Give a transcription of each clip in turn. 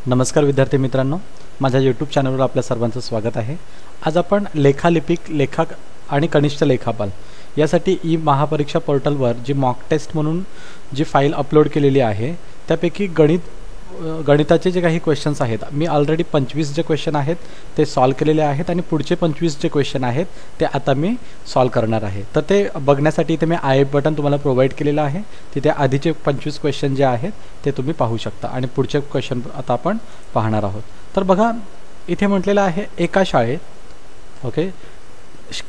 नमस्कार विद्यार्थी मित्रांनो, माझ्या यूट्यूब चॅनलवर आपल्या सर्वांचं स्वागत आहे। आज आपण लेखालिपिक, लेखक आणि कनिष्ठ लेखापाल यासाठी ई महापरीक्षा पोर्टलवर जी मॉक टेस्ट म्हणून जी फाईल अपलोड केलेली आहे त्यापैकी गणिताचे जे काही क्वेश्चन्स आहेत, मी ऑलरेडी 25 जे क्वेश्चन आहेत ते सॉल्व केलेले आहेत आणि पुढचे 25 जे क्वेश्चन आहेत ते आता मी सॉल्व करणार आहे। तर ते बघण्यासाठी इथे मी आय बटन तुम्हाला प्रोव्हाइड केलेलं आहे, तिथे आधीचे 25 क्वेश्चन जे आहेत ते तुम्ही पाहू शकता आणि पुढचे क्वेश्चन आता आपण पाहणार आहोत। तर बघा, इथे म्हटलेलं आहे एका शाळेत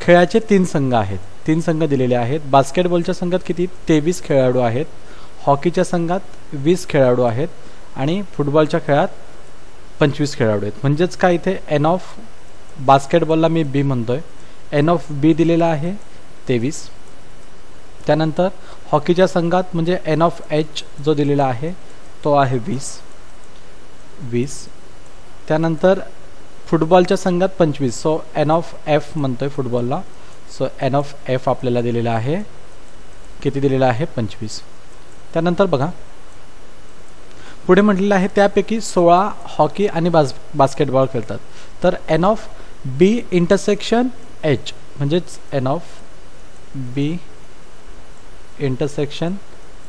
खेळाचे 3 संघ आहेत, 3 संघ दिलेले आहेत। बास्केटबॉलच्या संघात किती 23 खेळाडू आहेत, हॉकीच्या संघात 20 खेळाडू आहेत आणि फुटबॉलच्या खेळात 25 खेळाडू आहेत। म्हणजेच काय, इथे एन ऑफ बास्केटबॉलला मी बी म्हणतोय, एन ऑफ बी दिलेला आहे 23। त्यानंतर हॉकीच्या संघात म्हणजे एन ऑफ एच जो दिलेला आहे तो आहे 20। त्यानंतर फुटबॉलच्या संघात 25, सो एन ऑफ एफ म्हणतोय फुटबॉलला, सो एन ऑफ एफ आपल्याला दिलेला आहे किती दिलेला आहे 25। त्यानंतर बघा पुढे म्हटलेलं आहे त्यापैकी 16 हॉकी आणि बास्केटबॉल खेळतात। तर N of B intersection H म्हणजेच N of B intersection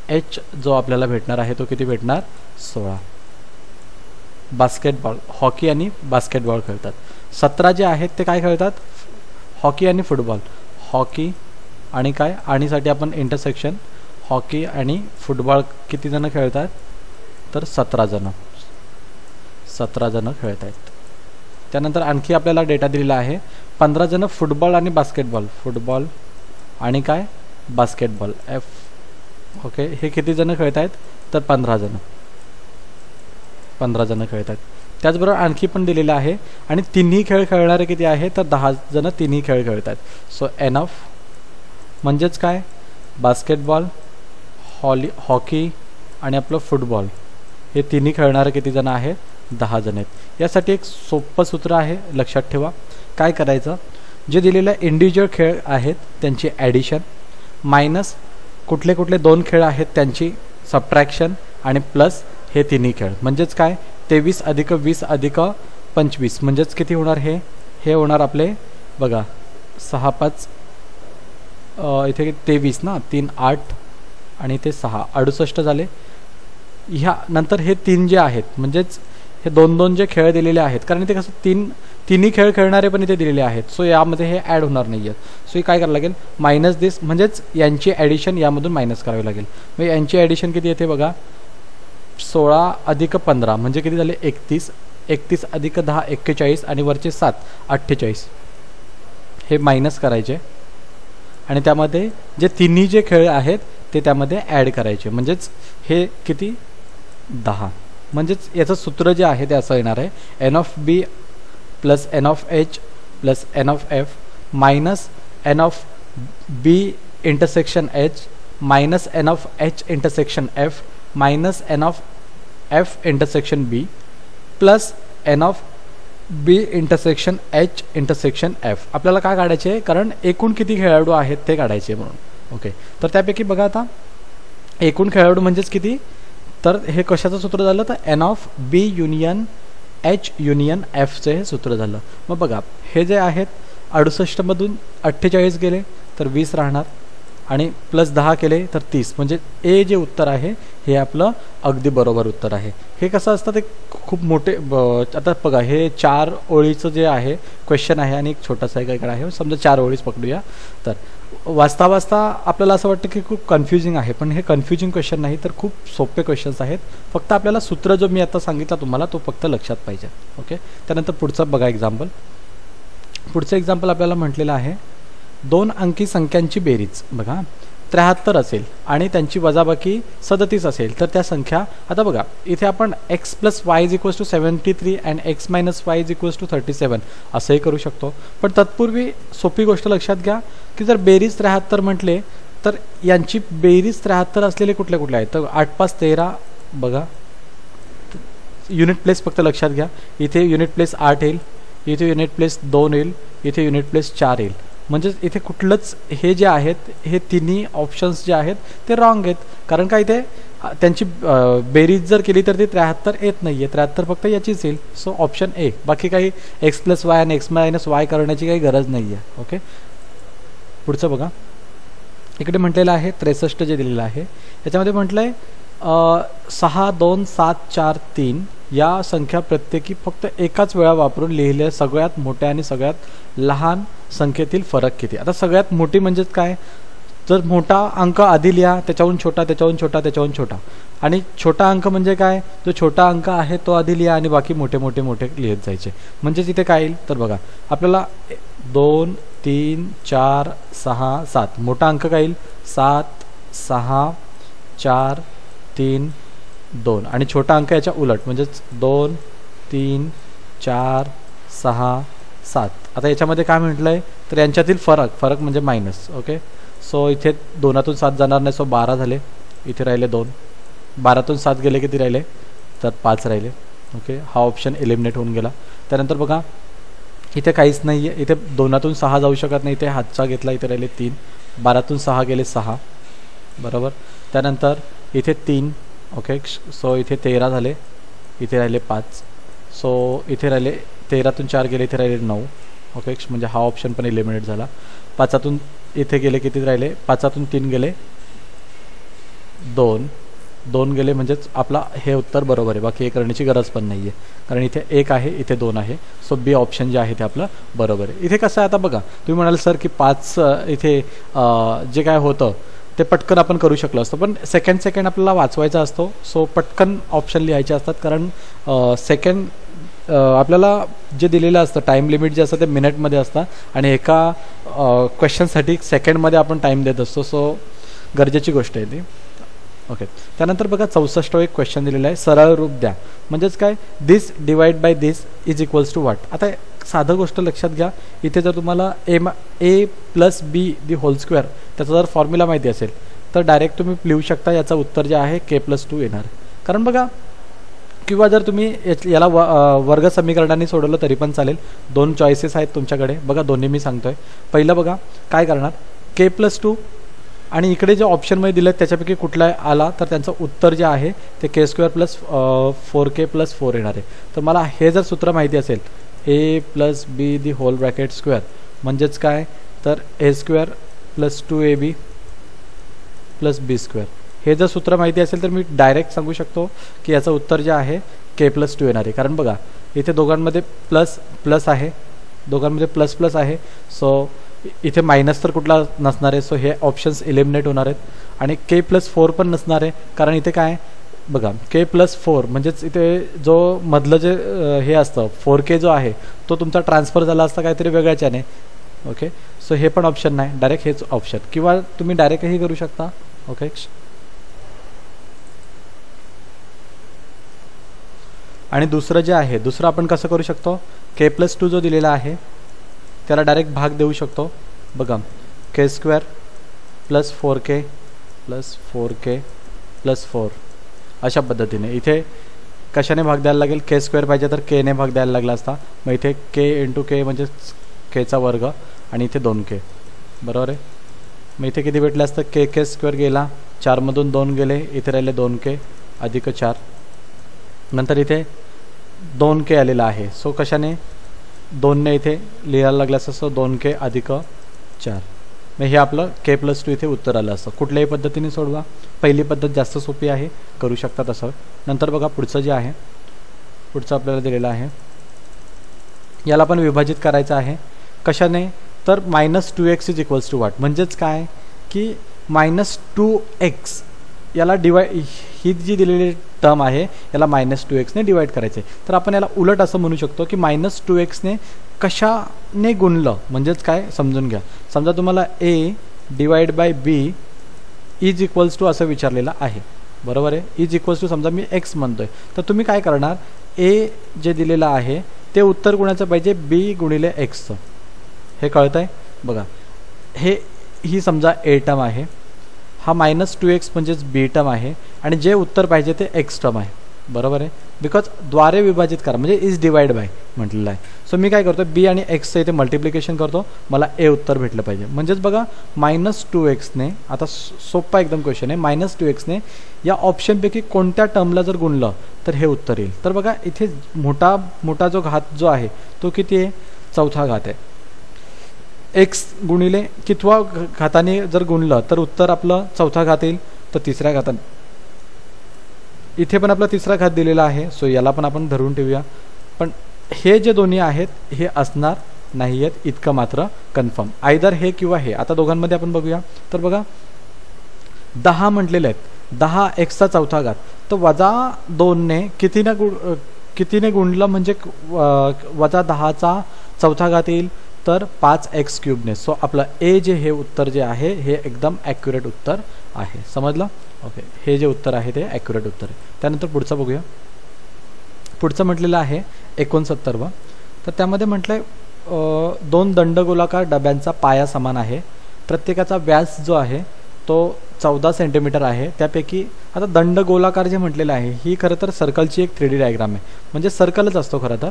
H जो आपल्याला भेटणार आहे तो किती भेटणार 16। बास्केटबॉल, हॉकी आणि बास्केटबॉल खेळतात। 17 जे आहेत ते काय खेळतात, हॉकी आणि फुटबॉल, हॉकी आणि काय आणि साठी आपण इंटरसेक्शन हॉकी आणि फुटबॉल किती जण खेळतात, तर 17 जण खेळत आहेत। त्यानंतर आणखी आपल्याला डेटा दिलेला आहे 15 जण फुटबॉल आणि बास्केटबॉल, फुटबॉल आणि काय बास्केटबॉल एफ हे किती जण खेळत आहेत, तर 15 जण खेळत आहेत। त्याचबरोबर आणखी पण दिलेलं आहे आणि तिन्ही खेळ खेळणारे किती आहे, तर 10 जण तिन्ही खेळ खेळत आहेत। सो एन ऑफ म्हणजेच काय बास्केटबॉल, हॉकी आणि आपलं फुटबॉल हे तिन्ही खेळणारे किती जण आहेत, 10 जण आहेत। यासाठी एक सोपं सूत्र आहे, लक्षात ठेवा। काय करायचं, जे दिलेले इंडिव्हिज्युअल खेळ आहेत त्यांची ॲडिशन मायनस कुठले कुठले 2 खेळ आहेत त्यांची सबट्रॅक्शन आणि प्लस हे तिन्ही खेळ, म्हणजेच काय 23 अधिक 20 अधिक 25 म्हणजेच किती होणार, हे होणार आपले बघा 6 5 इथे 23 ना, 3 8 आणि ते 6 68 झाले। ह्या नंतर हे 3 जे आहेत म्हणजेच हे 2 जे खेळ दिलेले आहेत, कारण इथे कसं तिन्ही खेळ खेळणारे पण इथे दिलेले आहेत, सो यामध्ये हे ॲड होणार नाही आहेत। सो हे काय करावं लागेल, मायनस दिस म्हणजेच यांची ॲडिशन यामधून मायनस करावी लागेल। मग यांची ॲडिशन किती येते बघा, 16 अधिक 15 म्हणजे किती झाले 31, 31 अधिक 10 41 आणि वरचे 7 48 हे मायनस करायचे आणि त्यामध्ये जे तिन्ही जे खेळ आहेत ते त्यामध्ये ॲड करायचे, म्हणजेच हे किती 10। म्हणजेच याचं सूत्र जे आहे ते असं येणार आहे, N of B plus N of H plus N of F minus N of B intersection H minus N of H intersection F minus N of F intersection B plus N of B intersection H intersection F. आपल्याला काय काढायचे आहे, कारण एकूण किती खेळाडू आहेत ते काढायचे म्हणून। तर त्यापैकी बघा आता एकूण खेळाडू म्हणजेच किती, तर हे कशाचं सूत्र झालं, तर N of B union H union एफचे हे सूत्र झालं। मग बघा हे जे आहेत 68 मधून 48 गेले तर 20 राहणार आणि प्लस 10 केले तर 30, म्हणजे ए जे उत्तर आहे हे आपलं अगदी बरोबर उत्तर आहे। हे कसं असतं, ते खूप मोठे आता बघा हे 4 ओळीचं जे आहे क्वेश्चन आहे आणि एक छोटासा एक आहे, समजा 4 ओळीच पकडूया। तर वाचता वाचता आपल्याला असं वाटतं की खूप कन्फ्युजिंग आहे, पण हे कन्फ्युजिंग क्वेश्चन नाही, तर खूप सोपे क्वेश्चन्स आहेत। फक्त आपल्याला सूत्र जो मी आता सांगितला तुम्हाला तो फक्त लक्षात पाहिजे। त्यानंतर पुढचं बघा एक्झाम्पल, पुढचं एक्झाम्पल आपल्याला म्हटलेलं आहे 2 अंकी संख्यांची बेरीज बघा 73 असेल आणि त्यांची वजाबाकी 37 असेल, तर त्या संख्या आता बघा इथे आपण x + y = 73 आणि x - y = 37 असंही करू शकतो। पण तत्पूर्वी सोपी गोष्ट लक्षात घ्या की जर बेरीज 73 म्हटले तर यांची बेरीज 73 असलेले कुठले कुठले आहेत, तर 8 5 13 बघा, युनिट प्लेस फक्त लक्षात घ्या, इथे युनिट प्लेस 8 येईल, इथे युनिट प्लेस 2 येईल, इथे युनिट प्लेस 4 येईल। म्हणजेच इथे कुठलंच हे जे आहेत हे तिन्ही ऑप्शन्स जे आहेत ते रॉंग आहेत, कारण काय इथे त्यांची बेरीज जर केली तर ती 73 येत नाही आहे, 73 फक्त याचीच येईल. So option A. बाकी काही एक्स प्लस वाय आणि एक्स मायनस वाय करण्याची काही गरज नाही आहे. ओके, पुढचं बघा. इकडे म्हटलेलं आहे 63 जे दिलेलं आहे याच्यामध्ये म्हटलं आहे 6, 2, 7, 4, 3 या संख्या प्रत्येकी फक्त एकाच वेळा वापरून लिहिलेल्या सगळ्यात मोठ्या आणि सगळ्यात लहान संख्येतील फरक किती. आता सगळ्यात मोठी म्हणजेच काय, जर मोठा अंक आधी लिहा, त्याच्याहून छोटा, त्याच्याहून छोटा, त्याच्याहून छोटा. आणि छोटा अंक म्हणजे काय, जो छोटा अंक आहे तो आधी लिहा आणि बाकी मोठे मोठे मोठे लिहित जायचे. म्हणजेच इथे काय येईल तर बघा आपल्याला 2, 3, 4, 6, 7 मोठा अंक काय येईल 7, 6, 4, 3, 2 आणि छोटा अंक याच्या उलट म्हणजेच 2, 3, 4, 6, 7. आता याच्यामध्ये काय म्हटलं आहे तर यांच्यातील फरक म्हणजे मायनस. ओके, सो इथे 2तून 7 जाणार नाही, सो 12 झाले. इथे राहिले 2, 12तून 7 गेले किती राहिले तर 5 राहिले. ओके, हा ऑप्शन एलिमिनेट होऊन गेला. त्यानंतर बघा इथे काहीच नाही आहे, इथे 2तून 6 जाऊ शकत नाही, इथे हातचा घेतला, इथे राहिले 3, 12तून 6 गेले 6 बरोबर. त्यानंतर इथे 3. ओके, सो इथे 13 झाले, इथे राहिले 5, सो इथे राहिले 13तून 4 गेले, इथे राहिले 9. ओके, म्हणजे हा ऑप्शन पण एलिमिनेट झाला. 5तून इथे गेले किती राहिले, 5तून 3 गेले 2 गेले, म्हणजेच आपला हे उत्तर बरोबर आहे. बाकी हे करण्याची गरज पण नाही आहे कारण इथे 1 आहे, इथे 2 आहे. सो बी ऑप्शन जे आहे ते आपलं बरोबर आहे. इथे कसं आहे आता बघा, तुम्ही म्हणाल सर की 5 इथे जे काय होतं ते पटकन आपण करू शकलो असतो, पण सेकंड आपल्याला वाचवायचा असतो. सो पटकन ऑप्शन लिहायचे असतात कारण आपल्याला जे दिलेलं असतं टाईम लिमिट जे असतं ते मिनिटमध्ये असतं आणि एका क्वेश्चनसाठी सेकंडमध्ये आपण टाईम देत असतो. सो गरजेची गोष्ट आहे ती. ओके, त्यानंतर बघा 64 एक क्वेश्चन दिलेला आहे, सरळ रूप द्या. म्हणजेच काय, this divide by this is equals to what. आता साधं गोष्ट लक्षात घ्या, इथे जर तुम्हाला A plus B the whole square त्याचा जर फॉर्म्युला माहिती असेल तर डायरेक्ट तुम्ही लिहू शकता याचं उत्तर जे आहे k+2 येणार. कारण बघा, किंवा जर तुम्ही याला वर्ग समीकरणाने सोडवलं तरी पण चालेल. 2 चॉईसेस आहेत तुमच्याकडे, बघा दोन्ही मी सांगतोय. पहिलं बघा काय करणार, k+2 आणि इकडे जे ऑप्शनमध्ये दिलं त्याच्यापैकी कुठला आला तर त्यांचं उत्तर जे आहे ते k² + 4k+4 येणार आहे. तर मला हे जर सूत्र माहिती असेल a + b the whole bracket square म्हणजेच काय तर a² + 2ab + b². हे जर सूत्र माहिती असेल तर मी डायरेक्ट सांगू शकतो की याचं उत्तर जे आहे k+2 येणार आहे. कारण बघा इथे दोघांमध्ये प्लस आहे, दोघांमध्ये प्लस आहे. सो इथे मायनस तर कुठला नसणार आहे, सो हे ऑप्शन्स एलिमिनेट होणार आहेत. आणि k+4 पण नसणार आहे कारण इथे काय बघा k+4 म्हणजेच इथे जो मधलं जे हे असतं 4k जो आहे तो तुमचा ट्रान्सफर झाला असता काहीतरी वेगळ्याच याने. ओके, सो हे पण ऑप्शन नाही, डायरेक्ट हेच ऑप्शन, किंवा तुम्ही डायरेक्टही करू शकता. ओके, आणि दुसरं जे आहे दुसरं आपण कसं करू शकतो, k+2 जो दिलेला आहे त्याला डायरेक्ट भाग देऊ शकतो. बघा k² + 4k + 4k + 4 अशा पद्धतीने. इथे कशाने भाग द्यायला लागेल, k² पाहिजे तर k ने भाग द्यायला लागला असता. मग इथे k × k म्हणजे kचा वर्ग आणि इथे 2k बरोबर आहे. मग इथे किती भेटले असतं, k² गेला, 4मधून 2 गेले, इथे राहिले 2k अधिक 4. नंतर इथे 2k आलेला आहे, सो कशाने 2ने इथे लिहायला लागलं असतं, सो 2k अधिक 4. मग हे आपलं k+2 इथे उत्तर आलं असतं. कुठल्याही पद्धतीने सोडवा, पहिली पद्धत जास्त सोपी आहे, करू शकता तसं. नंतर बघा पुढचं जे आहे, पुढचं आपल्याला दिलेलं आहे याला पण विभाजित करायचं आहे. कशाने तर -2x is equals to what. म्हणजेच काय की -2x याला ही जी दिलेली टर्म आहे याला -2x ने डिवाइड करायचे. तर आपण याला उलट असं म्हणू शकतो की -2x ने कशाने गुणलं. म्हणजेच काय समजून घ्या, समजा तुम्हाला a divide by b is equals to असं विचारलेलं आहे बरोबर आहे. इज इक्वल्स टू समजा मी x म्हणतोय, तर तुम्ही काय करणार, a जे दिलेलं आहे ते उत्तर गुणाचं पाहिजे b गुणिले x. हे कळतंय बघा, ही समजा a टर्म आहे, हा -2x म्हणजेच b टर्म आहे आणि जे उत्तर पाहिजे ते x टर्म आहे बरोबर आहे. बिकॉज द्वारे विभाजित करा म्हणजे इज डिवाइड बाय म्हटलेलं आहे. सो मी काय करतो, बी आणि एक्सचं इथे मल्टिप्लिकेशन करतो, मला ए उत्तर भेटलं पाहिजे. म्हणजेच बघा -2x आता सोपा एकदम क्वेश्चन आहे, -2x या ऑप्शनपैकी कोणत्या टर्मला जर गुणलं तर हे उत्तर येईल. तर बघा इथे मोठा जो घात जो आहे तो किती आहे, चौथा घात आहे. एक्स गुणिले कितवा घाताने जर गुणलं तर उत्तर आपलं चौथा घात येईल. तर तिसऱ्या घाताने इथे पण आपला तिसरा घात दिलेला आहे, सो याला पण आपण धरून ठेवूया. पण हे जे दोन्ही आहेत हे असणार नाही आहेत इतकं मात्र कन्फर्म, आयदर हे किंवा हे. आता दोघांमध्ये आपण बघूया. तर बघा 10 म्हटलेले आहेत, 10 एक्सचा चौथा घात, तर -2ने कितीने गुणलं म्हणजे -10चा चौथा घात येईल, तर 5x³ ने. सो आपलं ए जे हे उत्तर जे आहे हे एकदम ॲक्युरेट उत्तर आहे. समजलं? ओके, हे जे उत्तर आहे ते ॲक्युरेट उत्तर आहे. त्यानंतर पुढचं बघूया. पुढचं म्हटलेलं आहे 69. तर त्यामध्ये म्हटलं आहे 2 दंडगोलाकार डब्यांचा पाया समान आहे, प्रत्येकाचा व्यास जो आहे तो 14 सेंटीमीटर आहे. त्यापैकी आता दंडगोलाकार जे म्हटलेलं आहे ही खरं तर सर्कलची एक 3D डायग्राम आहे, म्हणजे सर्कलच असतो खरं तर.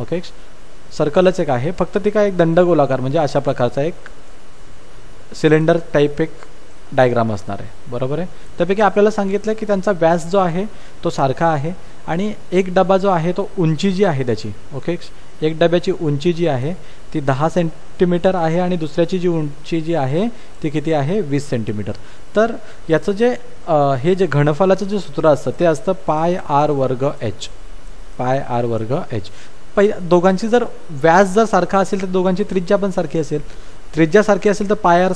ओके, सर्कलच एक आहे, फक्त ती काय एक दंडगोलाकार म्हणजे अशा प्रकारचा एक सिलेंडर टाईप एक डायग्राम असणार आहे. बरोबर आहे. त्यापैकी आपल्याला सांगितलं की त्यांचा व्यास जो आहे तो सारखा आहे आणि एक डबा जो आहे तो उंची जी आहे त्याची, ओके, एक डब्याची उंची जी आहे ती 10 सेंटीमीटर आहे आणि दुसऱ्याची जी उंची जी आहे ती किती आहे, 20 सेंटीमीटर. तर याचं जे हे जे घनफलाचं जे सूत्र असतं ते असतं πr²h. πr²h. दोघांची जर व्यास जर सारखा असेल तर दोघांची त्रिज्या पण सारखी असेल. त्रिज्या सारखी असेल तर πr²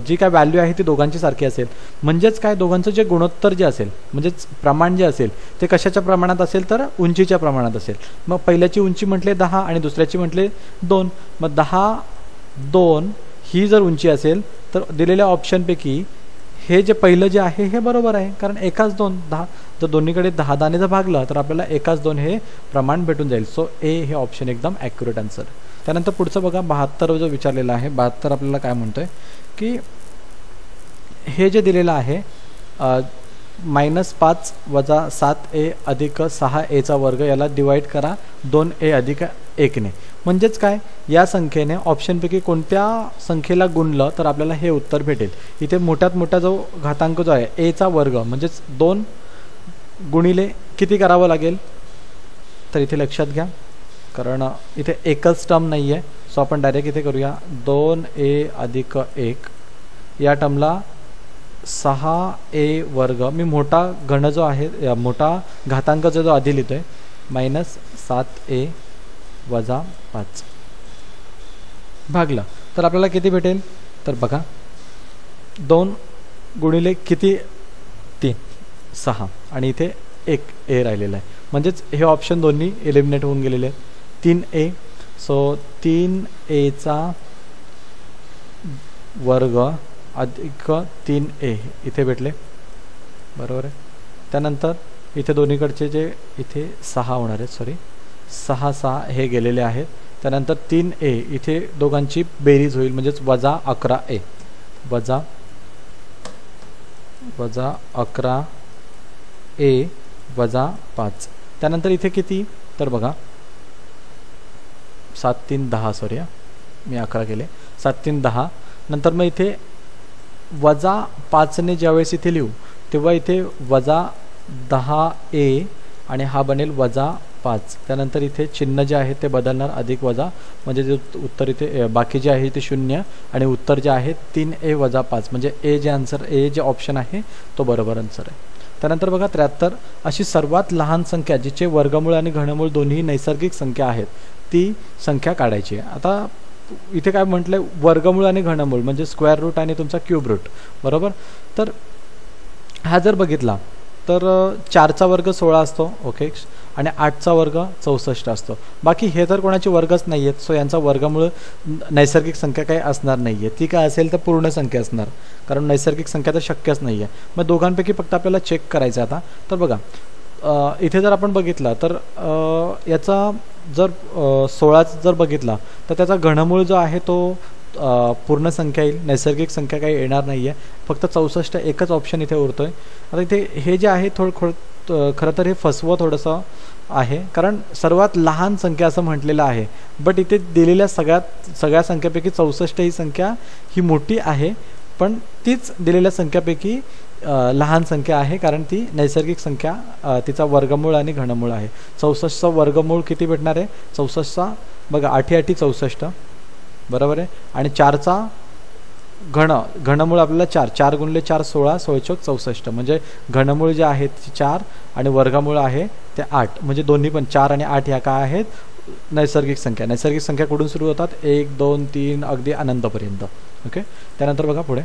जी काय व्हॅल्यू आहे ती दोघांची सारखी असेल. म्हणजेच काय, दोघांचं जे गुणोत्तर जे असेल म्हणजेच प्रमाण जे असेल ते कशाच्या प्रमाणात असेल तर उंचीच्या प्रमाणात असेल. मग पहिल्याची उंची म्हटले 10 आणि दुसऱ्याची म्हटले 2. मग 10-2 ही जर उंची असेल तर दिलेल्या ऑप्शनपैकी हे जे पहिलं जे आहे हे बरोबर आहे, कारण एकाच 10 जर दोन्हीकडे 10 ने जर भागलं तर आपल्याला एकाच 2 हे प्रमाण भेटून जाईल. सो ए हे ऑप्शन एकदम ॲक्युरेट आन्सर. त्यानंतर पुढचं बघा 72 जो विचारलेला आहे. 72 आपल्याला काय म्हणतोय की हे जे दिलेलं आहे -5 - 7a अधिक 6a² याला डिवाइड करा 2a अधिक 1 ने. म्हणजेच काय, या संख्येने ऑप्शनपैकी कोणत्या संख्येला गुणलं तर आपल्याला हे उत्तर भेटेल. इथे मोठ्यात मोठा जो घातांक जो आहे a² म्हणजेच 2 गुणिले किती करावं लागेल, तर इथे लक्षात घ्या कारण इथे एकच टर्म नाही आहे. सो आपण डायरेक्ट इथे करूया 2a अधिक 1 या टर्मला 6a². मी मोठा घन जो आहे मोठा घातांक जो आधी लिहितोय -7a - 5 भागला तर आपल्याला किती भेटेल, तर बघा 2 गुणिले किती 3 6 आणि इथे 1a राहिलेला आहे. म्हणजेच हे ऑप्शन दोन्ही एलिमिनेट होऊन गेलेले आहेत. 3a. सो 3a² अधिक 3a इथे भेटले. बरोबर आहे. त्यानंतर इथे दोन्हीकडचे जे इथे 6 होणार आहेत, सॉरी 6 हे गेलेले आहेत. त्यानंतर 3a इथे दोघांची बेरीज होईल म्हणजेच -11a -11a - 5. त्यानंतर इथे किती, तर बघा 7 3 10, सॉरी मी 11 केले, 7 3 10. नंतर मग इथे -5 ने ज्यावेळेस इथे लिहू तेव्हा इथे -10a आणि हा बनेल -5. त्यानंतर इथे चिन्ह जे आहे ते बदलणार अधिक वजा, म्हणजे जे उत्तर इथे बाकी जे आहे ते 0 आणि उत्तर जे आहे 3a - 5 म्हणजे ए जे आन्सर ए जे ऑप्शन आहे तो बरोबर आन्सर आहे. त्यानंतर बघा 73 अशी सर्वात लहान संख्या जिचे वर्गमूळ आणि घनमूळ दोन्ही नैसर्गिक संख्या आहेत ती संख्या काढायची आहे. आता इथे काय म्हटलंय, वर्गमूळ आणि घनमूळ म्हणजे स्क्वेअर रूट आणि तुमचा क्यूब रूट. बरोबर. तर हा जर बघितला तर 4चा वर्ग 16 असतो, ओके, आणि 8चा वर्ग 64 असतो. बाकी हे तर कोणाचे वर्गच नाही आहेत. सो यांचा वर्गमूळ नैसर्गिक संख्या काही असणार नाही आहे. ती काय असेल तर पूर्ण संख्या असणार, कारण नैसर्गिक संख्या तर शक्यच नाही आहे. मग दोघांपैकी फक्त आपल्याला चेक करायचं आता. तर बघा इथे जर आपण बघितला तर याचा जर 16 जर बघितला तर त्याचा घनमूळ जो आहे तो पूर्ण संख्या येईल, नैसर्गिक संख्या काही येणार नाही आहे. फक्त 64 एकच ऑप्शन इथे उरतोय. आता इथे हे जे आहे खरं तर हे फसवं थोडंसं आहे, कारण सर्वात लहान संख्या असं म्हटलेलं आहे. बट इथे दिलेल्या सगळ्या संख्यापैकी 64 ही संख्या ही मोठी आहे, पण तीच दिलेल्या संख्यापैकी लहान संख्या आहे, कारण ती नैसर्गिक संख्या तिचा वर्गमूळ आणि घनमूळ आहे. 64चा वर्गमूळ किती भेटणार आहे? 64चा बघा 8 8 64 बरोबर आहे, आणि 4चा घनमूळ आपल्याला 4 4 गुणिले 4 16 16 चौक 64, म्हणजे घनमूळ जे आहे ते 4 आणि वर्गमूळ आहे ते 8, म्हणजे दोन्ही पण 4 आणि 8 ह्या काय आहेत? नैसर्गिक संख्या. नैसर्गिक संख्या कुठून सुरू होतात? 1 2 3 अगदी अनंतपर्यंत. ओके, त्यानंतर बघा पुढे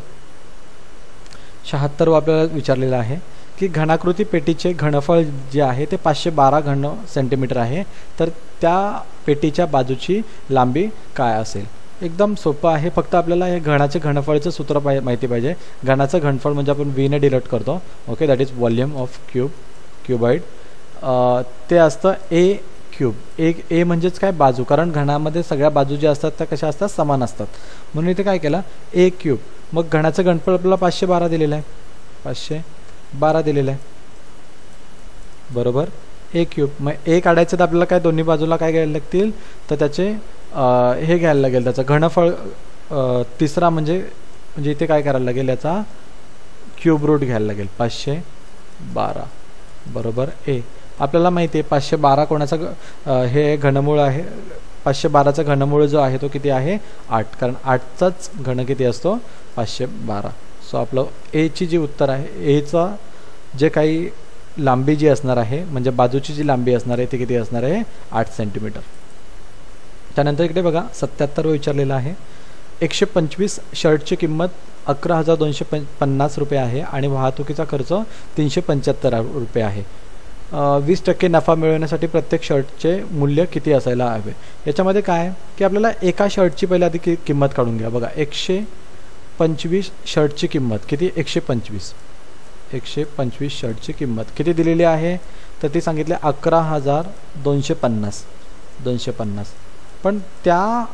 76 आपल्याला विचारलेलं आहे की घनाकृती पेटीचे घनफळ जे आहे ते 512 घन सेंटीमीटर आहे, तर त्या पेटीच्या बाजूची लांबी काय असेल? एकदम सोपं आहे, फक्त आपल्याला हे घनाचे घनफळाचं सूत्र माहिती पाहिजे. घनाचं घनफळ म्हणजे आपण v ने डिनोट करतो. Okay, that is volume of cuboid. ते असतं a क्यूब. ए म्हणजेच काय? बाजू, कारण घनामध्ये सगळ्या बाजू ज्या असतात त्या कशा असतात? समान असतात. म्हणून इथे काय केलं? a cube. मग घनाचं घनफळ आपल्याला 512 दिलेलं आहे, 512 दिलेलं आहे बरोबर. a cube. मग a काढायचं तर आपल्याला काय दोन्ही बाजूला काय घ्यायला लागतील? तर त्याचे हे घ्यायला लागेल, त्याचं घनफळ तिसरा म्हणजे इथे काय करायला लागेल? याचा क्यूब रूट घ्यायला लागेल. 512 बरोबर a. आपल्याला माहिती आहे 512 कोणाचं हे घनमूळ आहे. 512चा घनमूळ जो आहे तो किती आहे? 8, कारण 8चाच घन किती असतो? 512. सो आपलं एची जी उत्तर आहे, एचा जे काही लांबी जी असणार आहे, म्हणजे बाजूची जी लांबी असणार आहे ती किती असणार आहे? 8 सेंटीमीटर. त्यानंतर इकडे बघा 77 विचारलेलं आहे. 125 शर्टची किंमत 11,250 रुपये आहे आणि वाहतुकीचा खर्च 375 रुपये आहे. 20% नफा मिळवण्यासाठी प्रत्येक शर्टचे मूल्य किती असायला हवे? याच्यामध्ये काय की आपल्याला एका शर्टची पहिल्या आधी किंमत काढून घ्या. बघा 125 शर्टची किंमत किती? 125 शर्टची किंमत किती दिलेली आहे? तर ती सांगितली 11,250. पण त्या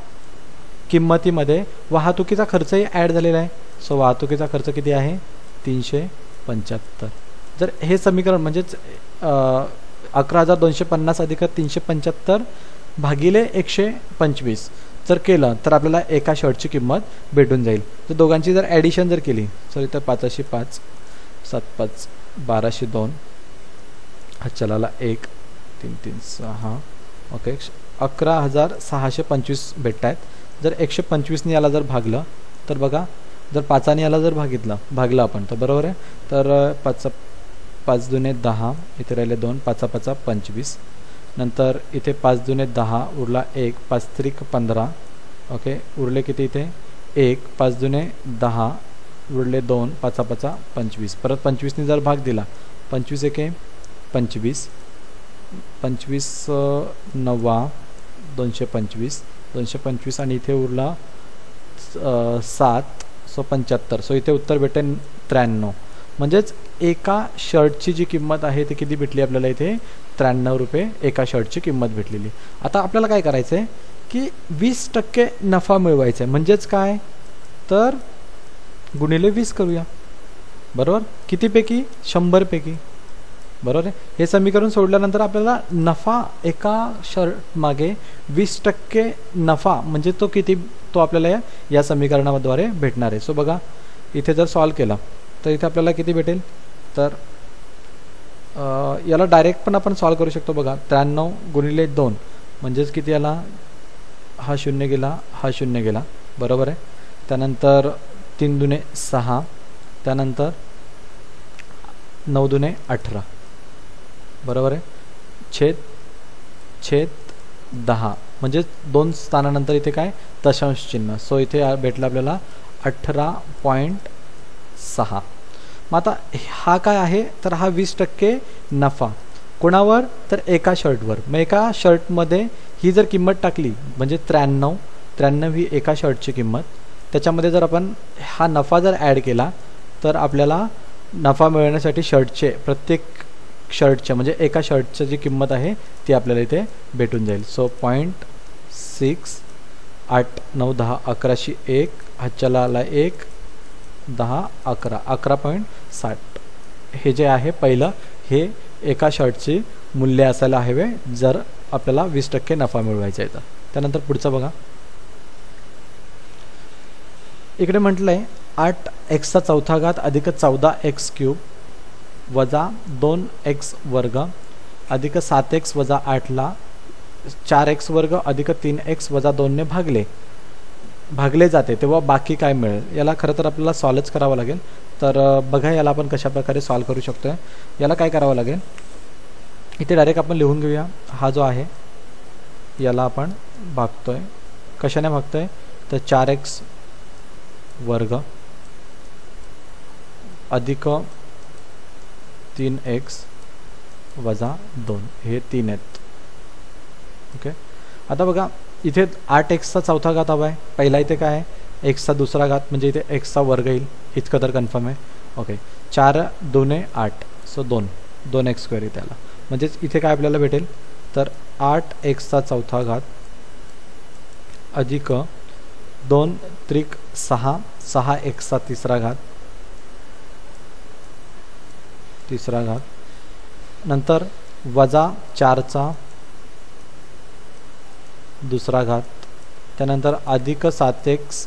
किंमतीमध्ये वाहतुकीचा खर्चही ॲड झालेला आहे. सो वाहतुकीचा खर्च किती आहे? 375. जर हे समीकरण म्हणजेच 11,250 अधिक 375 भागिले 125 जर केलं तर आपल्याला एका शर्टची किंमत भेटून जाईल. तर दोघांची जर ॲडिशन जर केली सॉरी तर 5 5 7 5 1202 हा चलाला 1 3 3 6 ओके 11,625 भेटत आहेत. जर 125ने याला जर भागलं तर बघा, जर 5ने याला जर भागलं आपण तर बरोबर आहे. तर 5 दुने 10 इथे राहिले 2 5 5 25. नंतर इथे 5 दुने 10 उरला 1 5 त्रिक 15 ओके उरले किती इथे 1 5 दुने 10 उरले 2 5 5 25. परत 25ने जर भाग दिला 25 एके 25 25 9 225 आणि इथे उरला 7 सो 75. सो इथे उत्तर भेटेल 93. म्हणजेच एका शर्टची जी किंमत आहे ती किती भेटली आपल्याला? इथे 93 रुपये एका शर्टची किंमत भेटलेली. आता आपल्याला काय करायचं आहे की 20% नफा मिळवायचा आहे. म्हणजेच काय तर गुणिले 20 करूया बरोबर. कितीपैकी? 100 पैकी बरोबर आहे. हे समीकरण सोडल्यानंतर आपल्याला नफा एका शर्ट मागे 20% नफा म्हणजे तो किती, तो आपल्याला या समीकरणाद्वारे भेटणार आहे. सो बघा इथे जर सॉल्व केला तर इथे आपल्याला किती भेटेल? तर याला डायरेक्ट पण आपण सॉल्व करू शकतो. बघा 93 गुणिले 2 म्हणजेच किती याला? हा 0 गेला, हा 0 गेला बरोबर आहे. त्यानंतर 3 दुने 6 त्यानंतर 9 दुने 18 बरोबर आहे. छेद 10 म्हणजे 2 स्थानानंतर इथे काय? दशांश चिन्ह. सो इथे भेटलं आपल्याला 18.6. मग आता हा काय आहे तर हा 20% नफा कोणावर? तर एका शर्टवर. मग एका शर्टमध्ये ही जर किंमत टाकली म्हणजे 93 ही एका शर्टची किंमत, त्याच्यामध्ये जर आपण हा नफा जर ॲड केला तर आपल्याला नफा मिळवण्यासाठी शर्टचे प्रत्येक शर्टच्या म्हणजे एका शर्टची जी किंमत आहे ती आपल्याला इथे भेटून जाईल. सो 0.6 8 9 10 11शी 1 हातच्याला आला 1 10 11 11.60 हे जे आहे पहिलं हे एका शर्टची मूल्य असायला हवे जर आपल्याला 20% नफा मिळवायचा आहे तर. त्यानंतर पुढचं बघा, इकडे म्हटलं आहे 8x चौथा घात अधिक 14x क्यूब वजा 2x वर्ग अधिक 7x वजा 8ला 4x वर्ग अधिक 3x वजा 2 ने भागले जाते तेव्हा बाकी काय मिळेल. याला खरं तर आपल्याला सॉल्वच करावं लागेल. तर बघा याला आपण कशा प्रकारे सॉल्व करू शकतो. याला काय करावं लागेल, इथे डायरेक्ट आपण लिहून घेऊया. हा जो आहे याला आपण भागतोय, कशाने भागतोय तर 4x वर्ग अधिक 3x वजा 2 हे 3 आहेत. ओके, आता बघा इथे 8x चौथा घात हवा आहे. पहिला इथे काय आहे x दुसरा घात म्हणजे इथे x वर्ग येईल, इतकं तर कन्फर्म आहे. ओके, 4 2 8 सो 2x स्क्वेअर येते त्याला, म्हणजेच इथे काय आपल्याला भेटेल तर 8x चौथा घात अधिक 2 त्रिक 6 6x तिसरा घात नंतर वजा 4 दुसरा घात, त्यानंतर अधिक 7x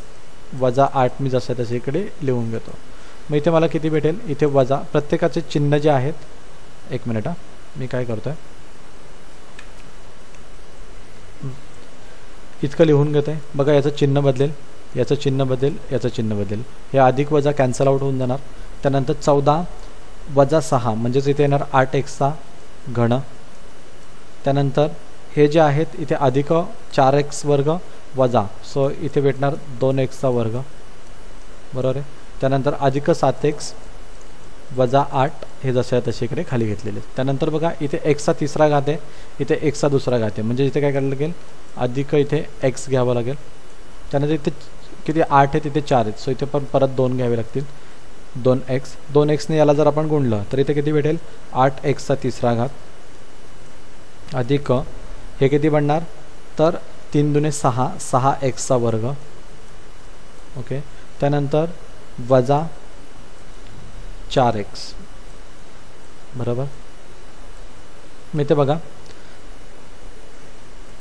वजा 8 मी जसं तसे इकडे लिहून घेतो. मग इथे मला किती भेटेल, इथे वजा प्रत्येकाचे चिन्ह जे आहेत, एक मिनिट मी काय करतोय इतकं लिहून घेतोय. बघा याचं चिन्ह बदलेल, याचं चिन्ह बदलेल, याचं चिन्ह बदलेल. हे अधिक वजा कॅन्सल आउट होऊन जाणार. त्यानंतर 14 वजा 6 म्हणजेच इथे येणार 8x घन. त्यानंतर हे जे आहेत इथे अधिक 4x वर्ग वजा, सो इथे भेटणार 2x वर्ग, बरोबर आहे. त्यानंतर अधिक 7x वजा 8 हे जसे तसे इकडे खाली घेतलेले. त्यानंतर बघा इथे x तिसरा घात आहे, इथे x दुसरा घात आहे, म्हणजे इथे काय करायला लागेल अधिक इथे x घ्यावं लागेल. त्यानंतर इथे किती 8 आहे तिथे 4 आहेत, सो इथे पण परत 2 घ्यावे लागतील 2x ने याला जर आपण गुणलं तर इथे किती भेटेल 8x तिसरा घात अधिक हे किती बनणार तर 3 दुने 6 6x वर्ग. ओके, त्यानंतर वजा 4x, बरोबर. मी इथे बघा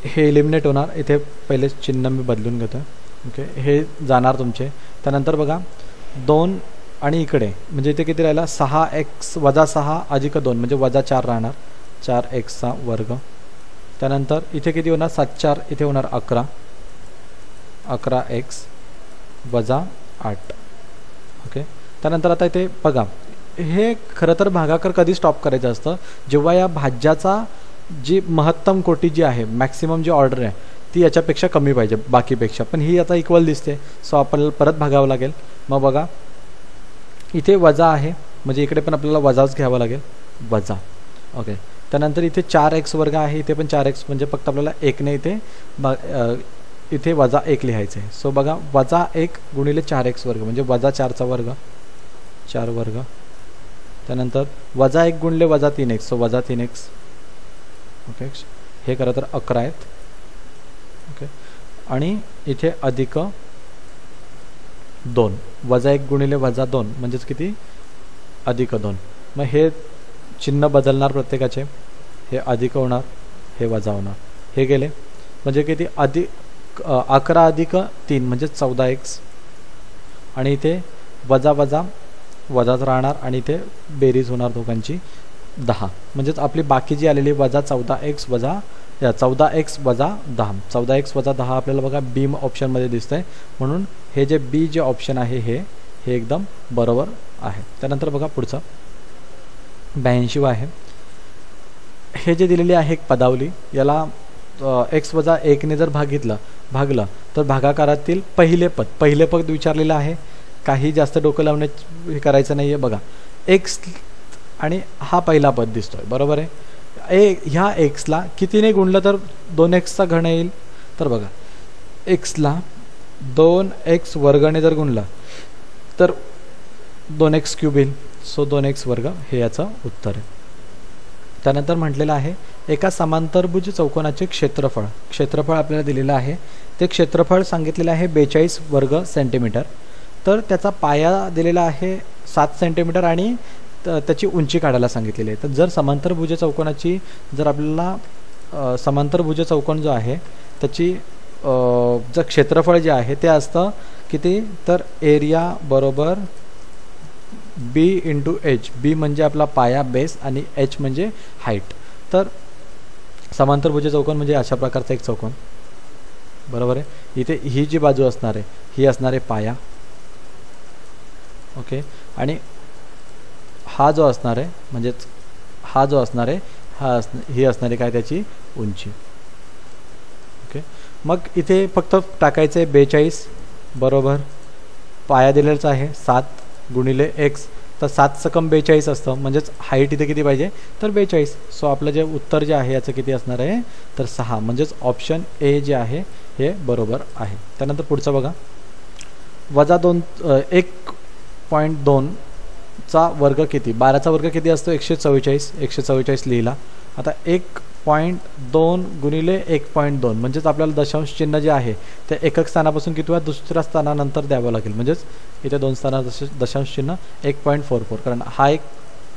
हे एलिमिनेट होणार, इथे पहिले चिन्ह मी बदलून घेतो. ओके, हे जाणार तुमचे. त्यानंतर बघा 2 आणि इकडे म्हणजे इथे किती राहिला 6x वजा 6 अधिक 2 म्हणजे वजा 4 राहणार 4x वर्ग. त्यानंतर इथे किती होणार 7 4 इथे होणार 11x वजा 8. ओके, त्यानंतर आता इथे बघा हे खरं तर भागाकार कधी स्टॉप करायचं असतं जेव्हा या भाज्याचा जी महत्तम कोटी जी आहे, मॅक्सिमम जी ऑर्डर आहे ती याच्यापेक्षा कमी पाहिजे बाकीपेक्षा, पण ही आता इक्वल दिसते, सो आपल्याला परत भागावं लागेल. मग बघा इथे वजा आहे म्हणजे इकडे पण आपल्याला वजाच घ्यावा लागेल, वजा. ओके, त्यानंतर इथे 4x वर्ग आहे, इथे पण 4x म्हणजे फक्त आपल्याला 1 ने इथे वजा 1 लिहायचं आहे. सो बघा वजा 1 गुणिले 4x वर्ग म्हणजे वजा 4चा वर्ग 4 वर्ग. त्यानंतर वजा 1 गुणिले वजा 3x सो वजा 3x. ओके, हे खरं तर 11 आहेत. ओके, आणि इथे अधिक 2 वजा 1 गुणिले वजा 2 म्हणजेच किती अधिक 2. मग हे चिन्ह बदलणार प्रत्येकाचे, हे अधिक होणार हे वजा होणार, हे गेले म्हणजे किती अधिक 11 अधिक 3 म्हणजे 14x आणि इथे वजा वजा वजाच राहणार आणि इथे बेरीज होणार दोघांची 10. म्हणजेच आपली बाकी जी आलेली वजा 14x वजा 14x वजा 10 14x वजा 10 आपल्याला बघा बी ऑप्शनमध्ये दिसतंय, म्हणून हे जे बी जे ऑप्शन आहे हे एकदम बरोबर आहे. त्यानंतर बघा पुढचं 82 आहे. हे जे दिलेले आहे एक पदावली, याला x वजा 1 ने जर भागलं तर भागाकारातील पहिले पद विचारलेलं आहे. काही जास्त डोकं लावणे हे करायचं नाही आहे. बघा x आणि हा पहिला पद दिसतोय, बरोबर आहे. ह्या xला कितीने गुणलं तर 2x घन येईल, तर बघा xला 2x वर्गने जर गुणलं तर 2x क्यूब येईल, सो 2x वर्ग हे याचं उत्तर आहे. त्यानंतर म्हटलेलं आहे एका समांतरभुज चौकोनाचे क्षेत्रफळ आपल्याला दिलेलं आहे. ते क्षेत्रफळ सांगितलेलं आहे 42 वर्ग सेंटीमीटर. तर त्याचा पाया दिलेला आहे 7 सेंटीमीटर आणि त्याची उंची काढायला सांगितलेली आहे. तर जर समांतरभुज चौकोनाची जर आपल्याला समांतरभुज चौकोन जो आहे त्याची जर क्षेत्रफळ जे आहे ते असतं किती, तर एरिया बरोबर बी इंटू एच. बी म्हणजे आपला पाया बेस आणि एच म्हणजे हाईट. तर समांतरभुज चौकोन म्हणजे अशा प्रकारचा एक चौकोन, बरोबर आहे. इथे ही जी बाजू असणार आहे ही असणार आहे पाया, ओके. आणि हा जो असणार आहे म्हणजेच हा जो असणार आहे ही असणार आहे काय त्याची उंची, ओके. मग इथे फक्त टाकायचं आहे 42 बरोबर पाया दिलेलाच आहे 7 गुणिले एक्स. तर 7 सकम 42 असतं म्हणजेच हाईट इथे किती पाहिजे तर 42. सो आपलं जे उत्तर जे आहे याचं किती असणार आहे तर 6. म्हणजेच ऑप्शन ए जे आहे हे बरोबर आहे. त्यानंतर पुढचं बघा, -1.2चा वर्ग किती, 12चा वर्ग किती असतो 144. 144 लिहिला. आता 1.2 गुणिले 1.2 म्हणजेच आपल्याला दशांश चिन्ह जे आहे ते एकक स्थानापासून किती दुसऱ्या स्थानानंतर द्यावं लागेल. म्हणजेच इथे 2 स्थाना दशांश चिन्ह 1.44, कारण हा एक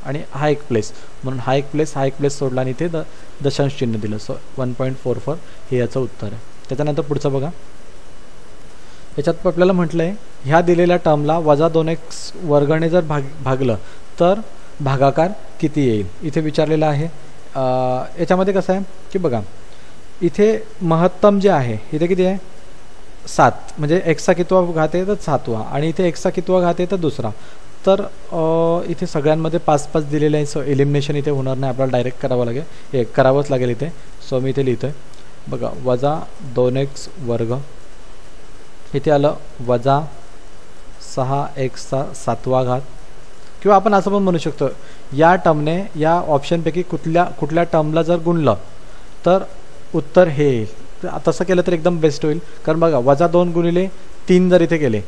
आणि हा एक प्लेस, म्हणून हा एक प्लेस सोडला आणि इथे दशांश चिन्ह दिलं. सो 1.44 हे याचं उत्तर आहे. त्याच्यानंतर पुढचं बघा, याच्यात आपल्याला म्हटलं आहे ह्या दिलेल्या टर्मला -2x वर्गाने जर भागलं तर भागाकार किती येईल, इथे विचारलेलं आहे. याच्यामध्ये कसं आहे की बघा, इथे महत्तम जे आहे इथे किती आहे 7, म्हणजे एक्सचा कितवा घात आहे तर 7वा, आणि इथे एक्सचा कितवा घात आहे तर दुसरा. तर इथे सगळ्यांमध्ये 5-5 दिलेले आहे. सो एलिमिनेशन इथे होणार नाही, आपल्याला डायरेक्ट करावं लागेल, हे करावंच लागेल इथे. सो मी इथे लिहितो आहे बघा, -2x वर्ग, इथे आलं -6x चा 7वा घात. किंवा आपण असं पण म्हणू शकतो या टर्मने या ऑप्शनपैकी कुठल्या टर्मला जर गुणलं तर उत्तर हे येईल. तसं केलं तर एकदम बेस्ट होईल. कारण बघा -2 गुणिले 3 जर इथे केले,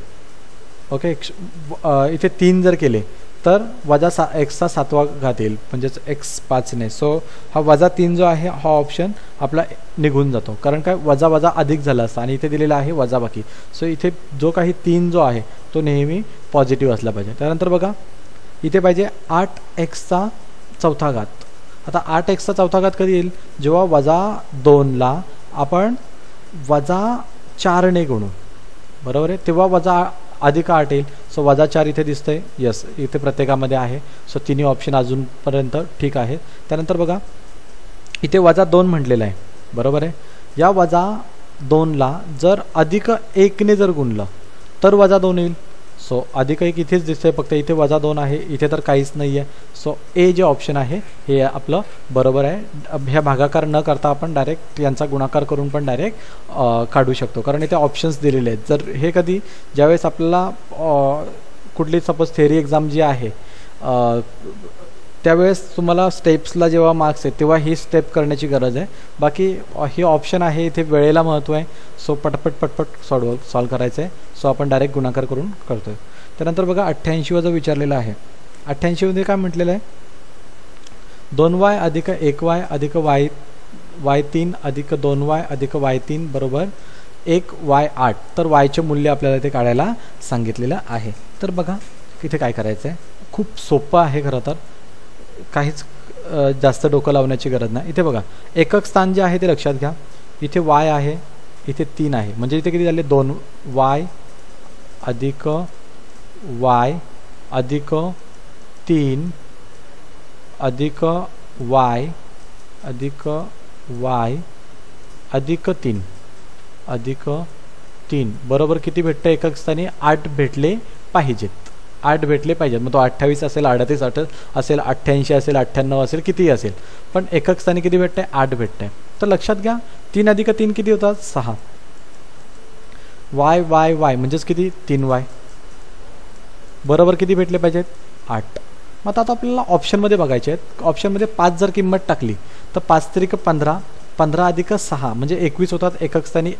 ओके, इथे 3 जर केले तर -6x चा 7वा घात येईल, म्हणजेच x 5ने. सो हा -3 जो आहे हा ऑप्शन आपला निघून जातो, कारण काय वजा अधिक झाला असता आणि इथे दिलेला आहे वजाबाकी. सो इथे जो काही 3 जो आहे तो नेहमी पॉझिटिव्ह असला पाहिजे. त्यानंतर बघा इथे पाहिजे 8x चा 4था घात. आता 8x चा 4था घात कधी येईल, जेव्हा -2ला आपण -4ने गुणू, बरोबर आहे, तेव्हा अधिक 8 येईल. सो -4 इथे दिसतंय, यस इथे प्रत्येकामध्ये आहे. सो तिन्ही ऑप्शन अजूनपर्यंत ठीक आहेत. त्यानंतर बघा इथे -2 म्हटलेलं आहे, बरोबर आहे. या -2ला जर अधिक 1ने जर गुणलं तर -2 येईल. सो अधिक 1 इथेच दिसतंय, फक्त इथे -2 आहे, इथे तर काहीच नाही आहे. सो ए जे ऑप्शन आहे हे आपलं बरोबर आहे. ह्या भागाकार न करता आपण डायरेक्ट यांचा गुणाकार करून पण डायरेक्ट काढू शकतो, कारण इथे ऑप्शन्स दिलेले आहेत. जर हे कधी ज्यावेळेस आपल्याला कुठली सपोज थेअरी एक्झाम जी आहे त्यावेळेस तुम्हाला स्टेप्सला जेव्हा मार्क्स आहेत तेव्हा ही स्टेप करण्याची गरज आहे. बाकी ही ऑप्शन आहे, इथे वेळेला महत्त्व आहे. सो पटपट सॉल्व करायचं आहे. सो आपण डायरेक्ट गुणाकार करून करतो आहे. त्यानंतर बघा 88 जो विचारलेला आहे, 88 मध्ये काय म्हटलेलं आहे, 2y अधिक 1y अधिक y3 अधिक 2y अधिक y3 बरोबर 1y8. तर yचे मूल्य आपल्याला इथे काढायला सांगितलेलं आहे. तर बघा इथे काय करायचं आहे, खूप सोपं आहे खरं तर, काहीच जास्त डोकं लावण्याची गरज नाही. इथे बघा एकक स्थान जे आहे ते लक्षात घ्या. इथे y आहे, इथे 3 आहे, म्हणजे इथे किती झाले 2y अधिक y अधिक 3 अधिक y अधिक y अधिक 3 अधिक 3 बरोबर किती भेटतं एकक स्थानी 8 भेटले पाहिजेत. 8 भेटले पाहिजेत. मग तो 28 असेल, 38 असेल, 88 असेल, 98 असेल, कितीही असेल, पण एकक स्थानी किती भेटतंय 8 भेटतंय. तर लक्षात घ्या 3 अधिक 3 किती होतात 6. y y y म्हणजेच किती 3y बरोबर किती भेटले पाहिजेत 8. मग आता आपल्याला ऑप्शनमध्ये बघायचे आहेत. ऑप्शनमध्ये 5 जर किंमत टाकली तर 5 त्रिक 15, 15 अधिक 6 म्हणजे 21 होतात. एकक स्थानी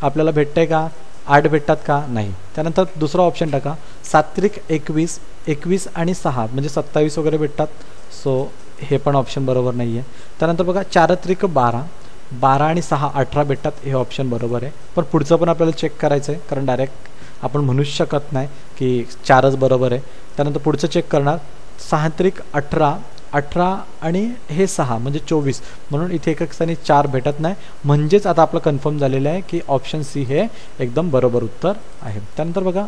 आपल्याला भेटतंय का 8 भेटतात का नाही. त्यानंतर दुसरा ऑप्शन टाका 7 त्रिक 21, 21 आणि 6 म्हणजे 27 वगैरे भेटतात. सो हे पण ऑप्शन बरोबर नाही आहे. त्यानंतर बघा 4 त्रिक 12, 12 आणि 6 18 भेटतात, हे ऑप्शन बरोबर आहे. पण पुढचं पण आपल्याला चेक करायचं आहे, कारण डायरेक्ट आपण म्हणूच शकत नाही की 4च बरोबर आहे. त्यानंतर पुढचं चेक करणार 6 त्रिक 18, 18 आणि हे 6 म्हणजे 24, म्हणून इथे एकक स्थानी 4 भेटत नाही. म्हणजेच आता आपलं कन्फर्म झालेलं आहे की ऑप्शन सी हे एकदम बरोबर उत्तर आहे. त्यानंतर बघा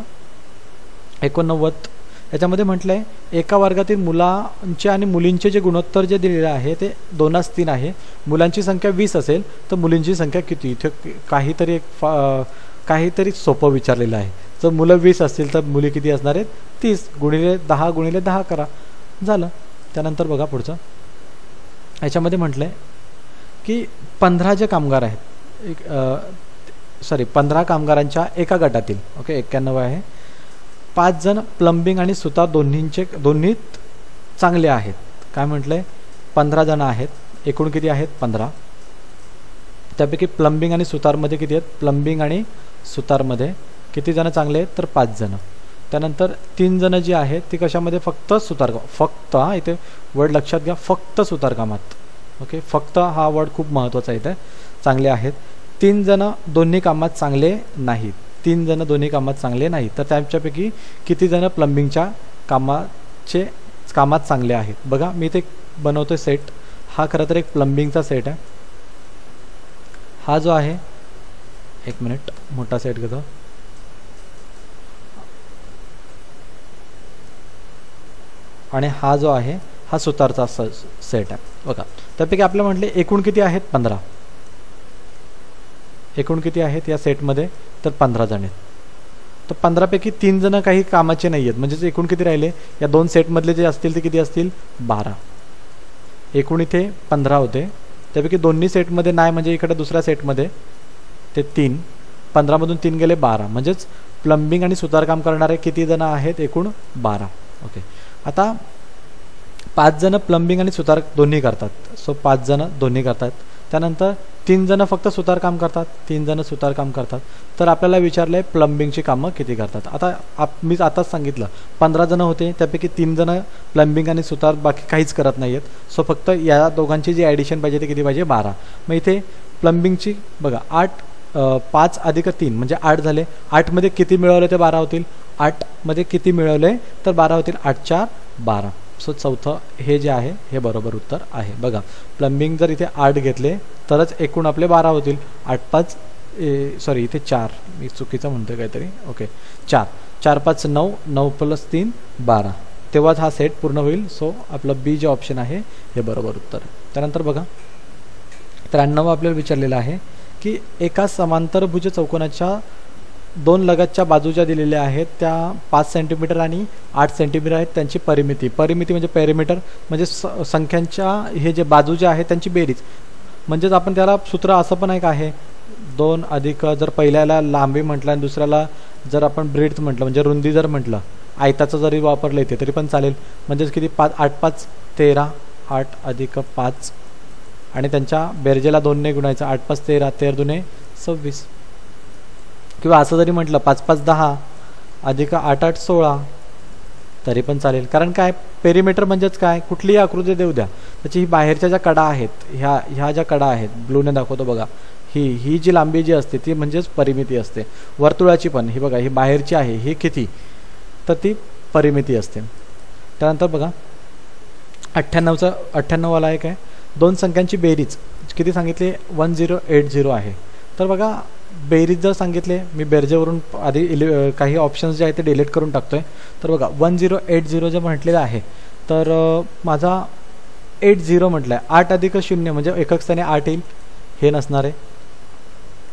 89, याच्यामध्ये म्हटलं आहे एका वर्गातील मुलांचे आणि मुलींचे जे गुणोत्तर जे दिलेलं आहे ते 2:3 आहे. मुलांची संख्या 20 असेल तर मुलींची संख्या किती. इथे काहीतरी सोपं विचारलेलं आहे. जर मुलं 20 असतील तर मुली किती असणार आहेत 30 गुणिले 10 गुणिले 10 करा, झालं. त्यानंतर बघा पुढचं, याच्यामध्ये म्हटलं आहे की 15 जे कामगार आहेत, 15 कामगारांच्या एका गटातील, ओके 91 आहे, 5 जण प्लंबिंग आणि सुतार दोन्हीत चांगले आहेत. काय म्हटलंय 15 जण आहेत, एकूण किती आहेत 15. त्यापैकी प्लंबिंग आणि सुतारमध्ये किती आहेत, प्लंबिंग आणि सुतारमध्ये किती जण चांगले आहेत तर 5 जण. त्यानंतर 3 जण जी आहेत ती कशामध्ये, फक्त सुतारकाम, फक्त इथे वर्ड लक्षात घ्या, फक्त सुतारकामात, ओके फक्त हा वर्ड खूप महत्त्वाचा आहे इथे, चांगले आहेत. 3 जण दोन्ही कामात चांगले नाहीत, 3 जण दोन्ही कामात चांगले नाहीत. तर त्यांच्यापैकी किती जण प्लंबिंगच्या कामात चांगले आहेत. बघा मी इथे बनवतोय सेट, हा खरं तर एक प्लंबिंगचा सेट आहे. हा जो आहे, एक मिनिट मोठा सेट घेतो, आणि हा जो आहे हा सुतारचा सेट आहे. बघा त्यापैकी आपल्याला म्हटले एकूण किती आहेत 15, एकूण किती आहेत या सेटमध्ये तर 15 जण आहेत. तर 15 पैकी 3 जण काही कामाचे नाही आहेत, म्हणजेच एकूण किती राहिले या 2 सेटमधले जे असतील ते किती असतील 12. एकूण इथे 15 होते, त्यापैकी दोन्ही सेटमध्ये नाही, म्हणजे इकडे दुसऱ्या सेटमध्ये ते 3, 15मधून 3 गेले 12, म्हणजेच प्लंबिंग आणि सुतारकाम करणारे किती जण आहेत एकूण 12. ओके, आता 5 जण प्लंबिंग आणि सुतार दोन्ही करतात, सो 5 जण दोन्ही करतात. त्यानंतर 3 जण फक्त सुतारकाम करतात, 3 जण सुतारकाम करतात. तर आपल्याला विचारलं आहे प्लंबिंगची कामं किती करतात. आता मी आताच सांगितलं 15 जण होते, त्यापैकी 3 जण प्लंबिंग आणि सुतार बाकी काहीच करत नाही आहेत, सो फक्त या दोघांची जी ॲडिशन पाहिजे ते किती पाहिजे 12. मग इथे प्लंबिंगची बघा 5 अधिक 3 म्हणजे 8 झाले. 8मध्ये किती मिळवले ते 12 होतील, 8मध्ये किती मिळवले तर 12 होतील, 8 4 12. सो चौथं हे जे आहे हे बरोबर उत्तर आहे. बघा प्लंबिंग जर इथे 8 घेतले तरच एकूण आपले 12 होतील. 8 5 सॉरी इथे 4 मी चुकीचं म्हणतोय काहीतरी, ओके 4 4 5 9 9 + 3 12, तेव्हाच हा सेट पूर्ण होईल. सो आपलं बी जे ऑप्शन आहे हे बरोबर उत्तर. त्यानंतर बघा 93 आपल्याला विचारलेलं आहे की एका समांतरभुज चौकोनाच्या 2 लगतच्या बाजू ज्या दिलेल्या आहेत त्या 5 सेंटीमीटर आणि 8 सेंटीमीटर आहेत. त्यांची परिमिती म्हणजे पेरिमीटर म्हणजे संख्यांच्या हे जे बाजू ज्या आहेत त्यांची बेरीज, म्हणजेच आपण त्याला सूत्र असं पण एक आहे 2 अधिक, जर पहिल्याला लांबी म्हटलं आणि दुसऱ्याला जर आपण ब्रेड्थ म्हटलं म्हणजे रुंदी जर म्हटलं, आयताचं जरी वापरलं येते तरी पण चालेल. म्हणजेच किती 8 5 13, 8 अधिक 5 आणि त्यांच्या बेरजेला 2 ने गुणायचं, 8 5 13, 13 2 26. किंवा असं जरी म्हटलं 5 5 10 अधिक 8 8 16 तरी पण चालेल. कारण काय पेरिमीटर म्हणजेच काय, कुठलीही आकृती देऊ द्या त्याची ही बाहेरच्या ज्या कडा आहेत, ह्या ज्या कडा आहेत ब्लूने दाखवतो बघा, ही जी लांबी जी असते ती म्हणजेच परिमिती असते. वर्तुळाची पण ही बघा ही बाहेरची आहे, ही किती तर ती परिमिती असते. त्यानंतर बघा 98 वाला एक आहे 2 संख्यांची बेरीज किती सांगितली 1080 आहे. तर बघा बेरीज जर सांगितले, मी बेरजेवरून आधी काही ऑप्शन्स जे आहेत ते डिलीट करून टाकतोय. तर बघा 1080 जे म्हटलेलं आहे तर माझा 80 म्हटलं आहे, 8 अधिक 0 म्हणजे एकक स्थानी 8 येईल, हे नसणार आहे,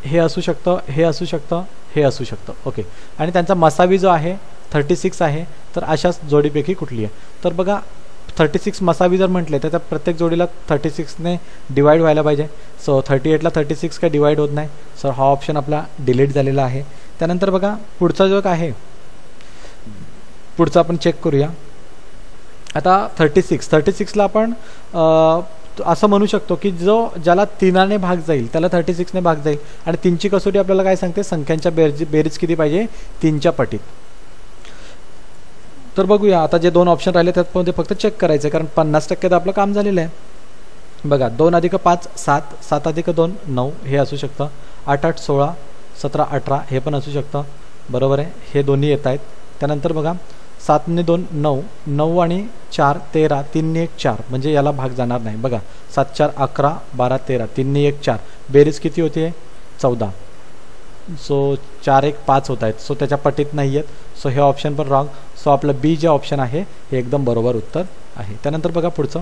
हे असू शकतं, हे असू शकतं, हे असू शकतं, ओके. आणि त्यांचा मसावी जो आहे 36 आहे, तर अशाच जोडीपैकी कुठली आहे. तर बघा 36 मसावी जर म्हटले तर त्या प्रत्येक जोडीला 36ने डिवाइड व्हायला पाहिजे. सो 38ला 36 काय डिवाइड होत नाही, सो हा ऑप्शन आपला डिलीट झालेला आहे. त्यानंतर बघा पुढचा जो आहे, पुढचा आपण चेक करूया. आता 36ला आपण असं म्हणू शकतो की ज्याला 3ने भाग जाईल त्याला 36ने भाग जाईल, आणि 3ची कसोटी आपल्याला काय सांगते, संख्यांच्या बेरीज किती पाहिजे 3च्या पटीत. तर बघूया आता जे 2 ऑप्शन राहिले त्यात पण ते फक्त चेक करायचं, कारण 50% तर आपलं काम झालेलं आहे. बघा 2 अधिक 5 7, 7 अधिक 2 9 हे असू शकतं, 8 8 16, 17 18 हे पण असू शकतं, बरोबर आहे, हे दोन्ही येत आहेत. त्यानंतर बघा 7 ने 2 9, 9 आणि 4 13, 3 ने 1 4, म्हणजे याला भाग जाणार नाही बघा. 7 4 11 12 13, 3 ने 1 4, बेरीज किती होते 14. सो 4 1 5 होत आहेत. सो त्याच्या पटीत नाही आहेत. सो हे ऑप्शन पण रॉंग. सो आपलं बी जे ऑप्शन आहे हे एकदम बरोबर उत्तर आहे. त्यानंतर बघा पुढचं,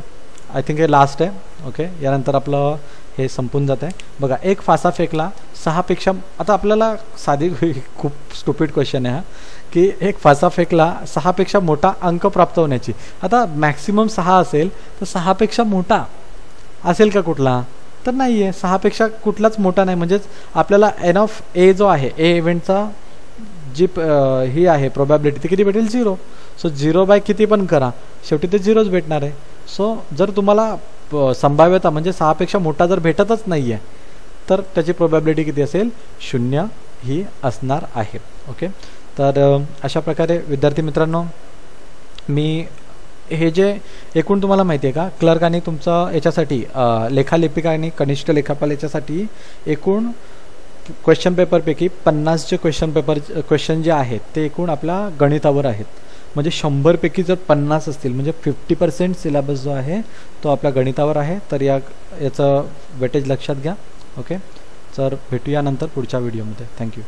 आय थिंक हे लास्ट आहे. ओके, यानंतर आपलं हे संपून जात आहे. बघा, एक फासा फेकला 6पेक्षा, आता आपल्याला साधी खूप स्टुपिड क्वेश्चन आहे हा, की एक फासा फेकला 6पेक्षा मोठा अंक प्राप्त होण्याची. आता मॅक्सिमम 6 असेल तर 6पेक्षा मोठा असेल का कुठला, तर नाही आहे. 6पेक्षा कुठलाच मोठा नाही. म्हणजेच आपल्याला एन ऑफ ए जो आहे, ए इव्हेंटचा जी ही आहे प्रोबॅबिलिटी, ती किती भेटेल 0. सो 0 बाय किती पण करा, शेवटी ते 0च भेटणार आहे. सो जर तुम्हाला संभाव्यता म्हणजे 6पेक्षा मोठा जर भेटतच नाही आहे तर त्याची प्रोबॅबिलिटी किती असेल, 0 ही असणार आहे. ओके, तर अशा प्रकारे विद्यार्थी मित्रांनो, मी हे जे एकूण तुम्हाला माहिती आहे का, क्लर्क आणि तुमचं याच्यासाठी लेखालेखिका आणि कनिष्ठ लेखापाल याच्यासाठी एकूण क्वेश्चन पेपरपैकी 50 जे क्वेश्चन जे आहेत ते एकूण आपल्या गणितावर आहेत. म्हणजे 100पैकी जर 50 असतील म्हणजे 50% सिलेबस जो आहे तो आपल्या गणितावर आहे. तर याचं वेटेज लक्षात घ्या. ओके, तर भेटूया नंतर पुढच्या व्हिडिओमध्ये. थँक्यू.